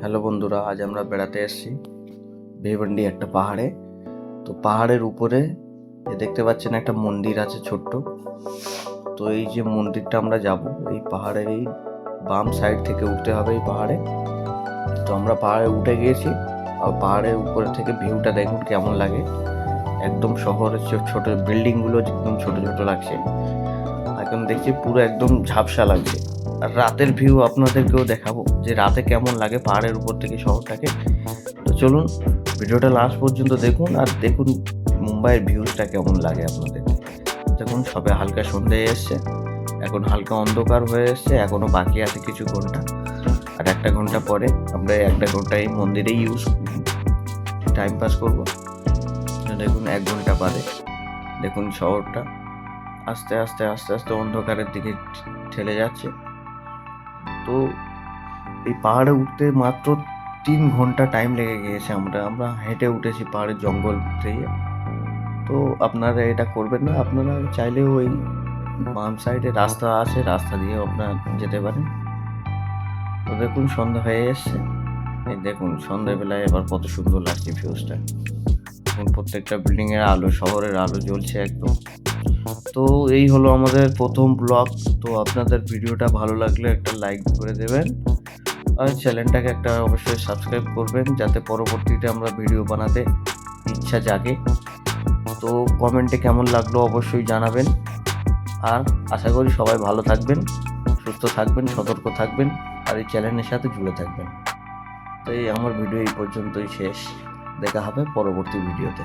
Hello বন্ধুরা, আজ আমরা বেড়াতে এসেছি ভিবন্ডি একটা পাহাড়ে। তো পাহাড়ের উপরে দেখতে পাচ্ছেন একটা মন্দির আছে ছোট্ট। তো এই যে মন্দিরটা আমরা যাব, এই পাহাড়ের এই বাম সাইড থেকে উঠতে হবে এই পাহাড়ে। তো আমরা পাহাড়ে উঠে গিয়েছি, আর পাহাড়ের উপরে থেকে ভিউটা দেখুন কেমন লাগে। একদম শহরের ছোট বিল্ডিংগুলো একদম ছোট ছোট লাগছে, এখন দেখছি পুরো একদম ঝাপসা লাগছে। আর রাতের ভিউ আপনাদেরকেও দেখাবো যে রাতে কেমন লাগে পাহাড়ের উপর থেকে শহরটাকে। তো চলুন ভিডিওটা লাস্ট পর্যন্ত দেখুন, আর দেখুন মুম্বাইয়ের ভিউজটা কেমন লাগে আপনাদের। দেখুন সবে হালকা সন্ধে এসছে, এখন হালকা অন্ধকার হয়ে এসছে, এখনো বাকি আছে কিছু ঘন্টা। আর 1 ঘন্টা পরে আমরা 1 ঘন্টা এই মন্দিরেই টাইম পাস করবো। দেখুন 1 ঘন্টা বাদে দেখুন শহরটা আস্তে আস্তে আস্তে আস্তে অন্ধকারের দিকে ঠেলে যাচ্ছে। তো এই পাহাড়ে উঠতে মাত্র 3 ঘন্টা টাইম লেগে গিয়েছে। আমরা হেঁটে উঠেছি পাহাড়ের জঙ্গল থেকে। তো আপনারা এটা করবেন না, আপনারা চাইলেও ওই বাম সাইডে রাস্তা আছে, রাস্তা দিয়ে আপনারা যেতে পারেন। তো দেখুন সন্ধ্যা হয়ে এসছে, এই দেখুন সন্ধ্যাবেলায় এবার কত সুন্দর লাগছে ভিউজটা। এখন প্রত্যেকটা বিল্ডিং এর আলো, শহরের আলো জ্বলছে একদম। তো এই হলো আমাদের প্রথম ব্লগ। তো আপনাদের ভিডিওটা ভালো লাগলে একটা লাইক করে দেবেন, আর চ্যানেলটাকে একটা অবশ্যই সাবস্ক্রাইব করবেন, যাতে পরবর্তীতে আমরা ভিডিও বানাতে ইচ্ছা জাগে। তো কমেন্টে কেমন লাগলো অবশ্যই জানাবেন। আর আশা করি সবাই ভালো থাকবেন, সুস্থ থাকবেন, সতর্ক থাকবেন, আর এই চ্যানেলের সাথে জুড়ে থাকবেন। তো এই আমার ভিডিও এই পর্যন্তই শেষ, দেখা হবে পরবর্তী ভিডিওতে।